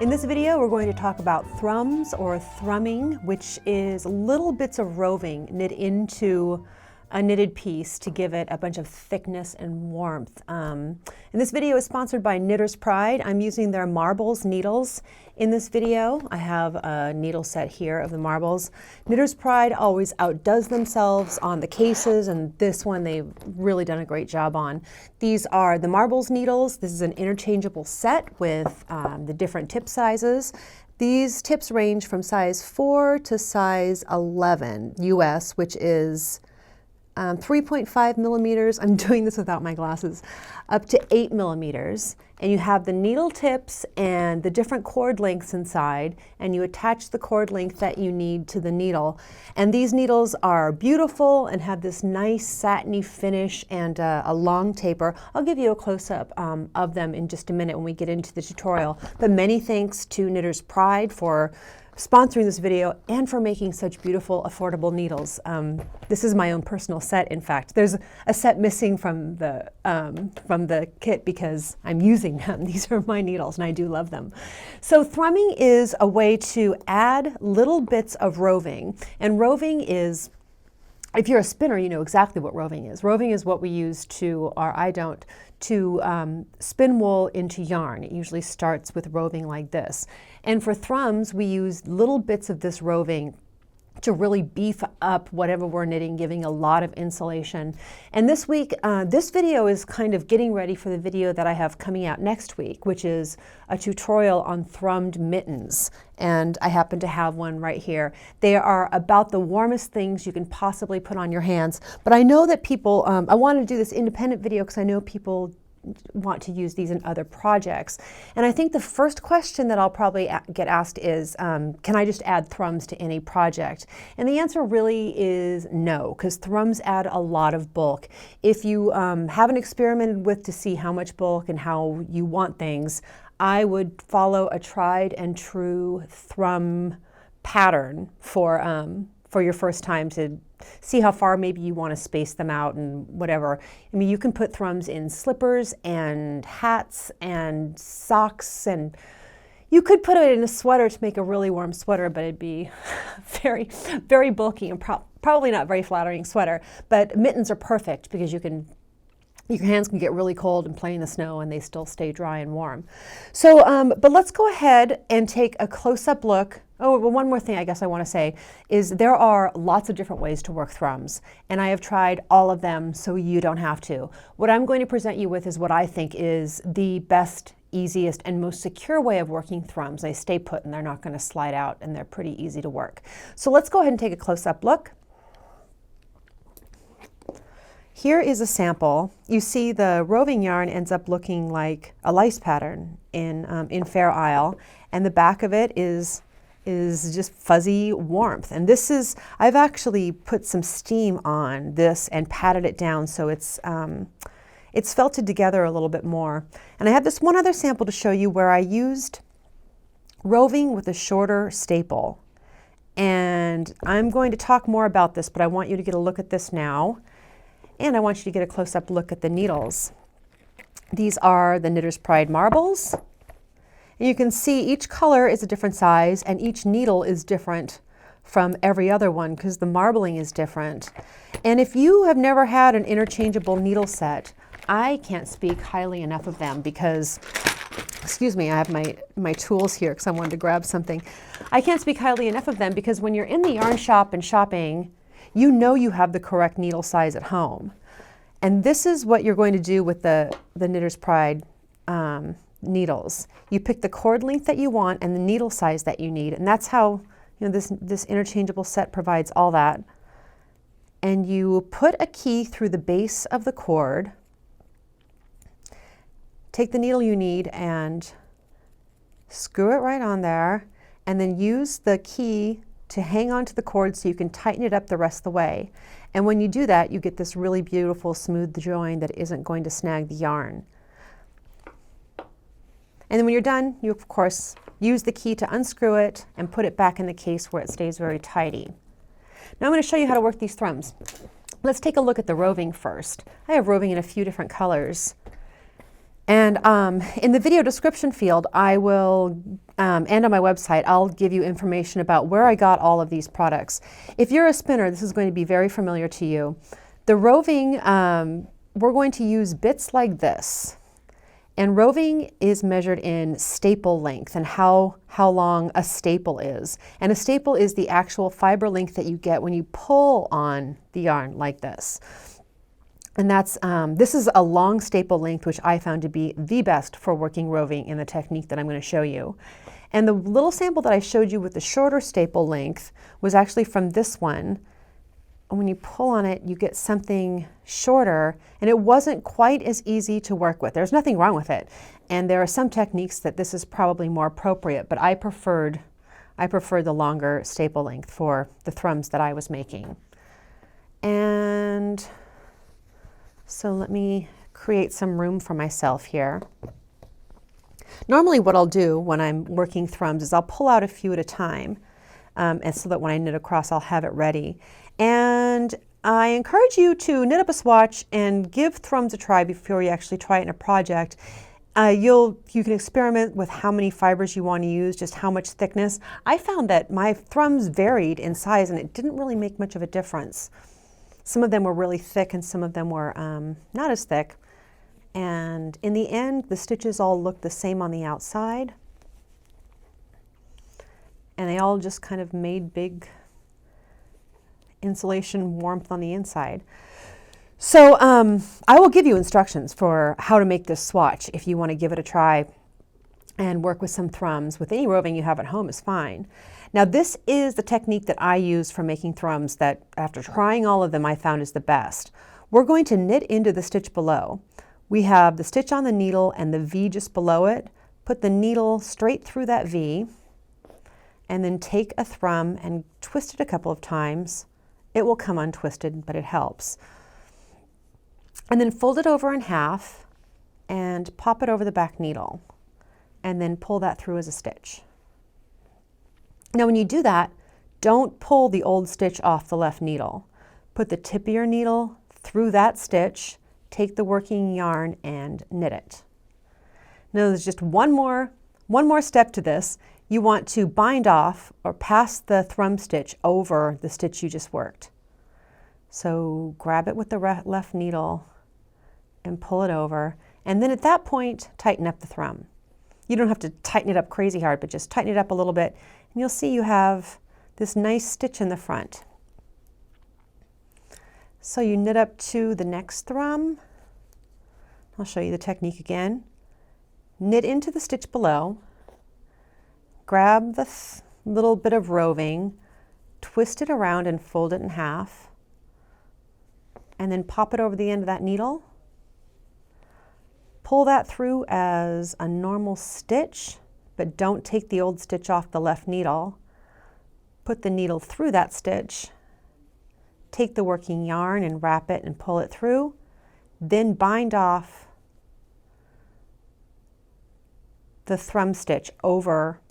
In this video, we're going to talk about thrums or thrumming, which is little bits of roving knit into a knitted piece to give it a bunch of thickness and warmth. And this video is sponsored by Knitter's Pride. I'm using their Marblz needles in this video. I have a needle set here of the Marblz. Knitter's Pride always outdoes themselves on the cases, and this one they've really done a great job on. These are the Marblz needles. This is an interchangeable set with the different tip sizes. These tips range from size 4 to size 11 US, which is 3.5 millimeters, I'm doing this without my glasses, up to 8 millimeters. And you have the needle tips and the different cord lengths inside, and you attach the cord length that you need to the needle. And these needles are beautiful and have this nice satiny finish and a long taper. I'll give you a close-up of them in just a minute when we get into the tutorial. But many thanks to Knitter's Pride for sponsoring this video and for making such beautiful, affordable needles. This is my own personal set, in fact. There's a set missing from the kit because I'm using them. These are my needles and I do love them. So thrumming is a way to add little bits of roving. And roving is, if you're a spinner, you know exactly what roving is. Roving is what we use to, or I don't, to spin wool into yarn. It usually starts with roving like this. And for thrums, we use little bits of this roving to really beef up whatever we're knitting, giving a lot of insulation. And this week, this video is kind of getting ready for the video that I have coming out next week, which is a tutorial on thrummed mittens. And I happen to have one right here. They are about the warmest things you can possibly put on your hands. But I know that people, I want to do this independent video because I know people want to use these in other projects. And I think the first question that I'll probably get asked is, can I just add thrums to any project? And the answer really is no, because thrums add a lot of bulk. If you haven't experimented with to see how much bulk and how you want things, I would follow a tried and true thrum pattern for your first time to see how far maybe you want to space them out and whatever. I mean, you can put thrums in slippers and hats and socks, and you could put it in a sweater to make a really warm sweater, but it'd be very, very bulky and probably not very flattering sweater. But mittens are perfect because your hands can get really cold and play in the snow and they still stay dry and warm. So, but let's go ahead and take a close-up look. Oh, well, one more thing I guess I want to say is there are lots of different ways to work thrums, and I have tried all of them so you don't have to. What I'm going to present you with is what I think is the best, easiest, and most secure way of working thrums. They stay put and they're not going to slide out, and they're pretty easy to work. So let's go ahead and take a close-up look. Here is a sample. You see the roving yarn ends up looking like a lice pattern in Fair Isle, and the back of it is just fuzzy warmth. And this is, I've actually put some steam on this and patted it down so it's felted together a little bit more. And I have this one other sample to show you where I used roving with a shorter staple. And I'm going to talk more about this, but I want you to get a look at this now. And I want you to get a close-up look at the needles. These are the Knitter's Pride Marblz. And you can see each color is a different size and each needle is different from every other one because the marbling is different. And if you have never had an interchangeable needle set, I can't speak highly enough of them because, excuse me, I have my tools here because I wanted to grab something. I can't speak highly enough of them because when you're in the yarn shop and shopping, you know you have the correct needle size at home. And this is what you're going to do with the Knitter's Pride needles. You pick the cord length that you want and the needle size that you need, and that's how, you know, this interchangeable set provides all that. And you put a key through the base of the cord, take the needle you need and screw it right on there, and then use the key to hang onto the cord so you can tighten it up the rest of the way. And when you do that, you get this really beautiful smooth join that isn't going to snag the yarn. And then when you're done, you of course use the key to unscrew it and put it back in the case where it stays very tidy. Now I'm going to show you how to work these thrums. Let's take a look at the roving first. I have roving in a few different colors. And in the video description field, I will, and on my website, I'll give you information about where I got all of these products. If you're a spinner, this is going to be very familiar to you. The roving, we're going to use bits like this. And roving is measured in staple length and how long a staple is. And a staple is the actual fiber length that you get when you pull on the yarn like this. And that's, this is a long staple length, which I found to be the best for working roving in the technique that I'm going to show you. And the little sample that I showed you with the shorter staple length was actually from this one. And when you pull on it, you get something shorter, and it wasn't quite as easy to work with. There's nothing wrong with it. And there are some techniques that this is probably more appropriate, but I preferred the longer staple length for the thrums that I was making. And so let me create some room for myself here. Normally what I'll do when I'm working thrums is I'll pull out a few at a time, and so that when I knit across, I'll have it ready. And I encourage you to knit up a swatch and give thrums a try before you actually try it in a project. You can experiment with how many fibers you want to use, just how much thickness. I found that my thrums varied in size and it didn't really make much of a difference. Some of them were really thick and some of them were not as thick. And in the end, the stitches all looked the same on the outside. And they all just kind of made big insulation warmth on the inside. So I will give you instructions for how to make this swatch if you want to give it a try and work with some thrums. With any roving you have at home is fine. Now this is the technique that I use for making thrums that after trying all of them I found is the best. We're going to knit into the stitch below. We have the stitch on the needle and the V just below it. Put the needle straight through that V and then take a thrum and twist it a couple of times. It will come untwisted, but it helps. And then fold it over in half and pop it over the back needle and then pull that through as a stitch. Now when you do that, don't pull the old stitch off the left needle. Put the tip of your needle through that stitch, take the working yarn and knit it. Now there's just one more step to this. You want to bind off or pass the thrum stitch over the stitch you just worked. So grab it with the left needle and pull it over. And then at that point, tighten up the thrum. You don't have to tighten it up crazy hard, but just tighten it up a little bit. And you'll see you have this nice stitch in the front. So you knit up to the next thrum. I'll show you the technique again. Knit into the stitch below. Grab the little bit of roving, twist it around and fold it in half. And then pop it over the end of that needle. Pull that through as a normal stitch, but don't take the old stitch off the left needle. Put the needle through that stitch. Take the working yarn and wrap it and pull it through. Then bind off the thrum stitch over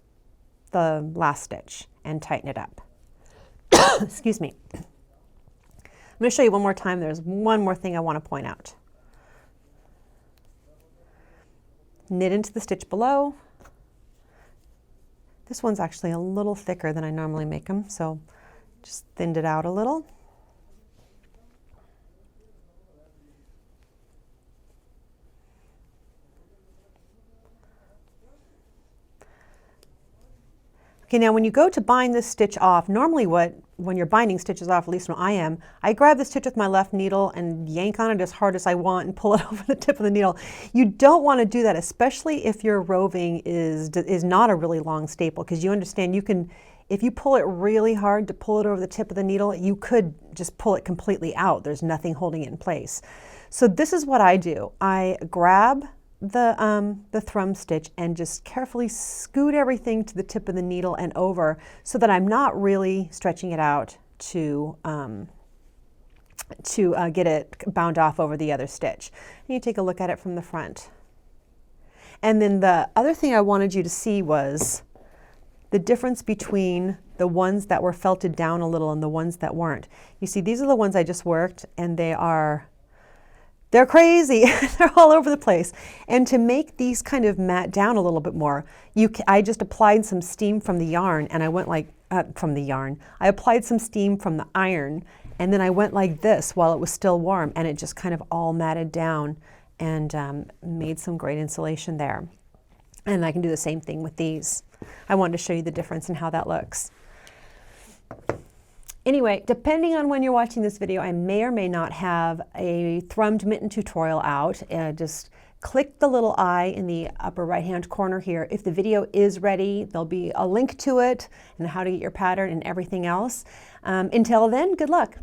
the last stitch and tighten it up. Excuse me. I'm going to show you one more time. There's one more thing I want to point out. Knit into the stitch below. This one's actually a little thicker than I normally make them, so just thinned it out a little. Okay, now when you go to bind this stitch off, normally when you're binding stitches off, at least when I grab the stitch with my left needle and yank on it as hard as I want and pull it over the tip of the needle. You don't want to do that, especially if your roving is not a really long staple, because you understand if you pull it really hard to pull it over the tip of the needle, you could just pull it completely out. There's nothing holding it in place. So this is what I do. I grab the thrum stitch and just carefully scoot everything to the tip of the needle and over so that I'm not really stretching it out to get it bound off over the other stitch. And you take a look at it from the front. And then the other thing I wanted you to see was the difference between the ones that were felted down a little and the ones that weren't. You see, these are the ones I just worked, and they're They're crazy. They're all over the place. And to make these kind of matte down a little bit more, I just applied some steam from the yarn, and I went like, I applied some steam from the iron, and then I went like this while it was still warm, and it just kind of all matted down and made some great insulation there. And I can do the same thing with these. I wanted to show you the difference in how that looks. Anyway, depending on when you're watching this video, I may or may not have a thrummed mitten tutorial out. Just click the little eye in the upper right-hand corner here. If the video is ready, there'll be a link to it and how to get your pattern and everything else. Until then, good luck.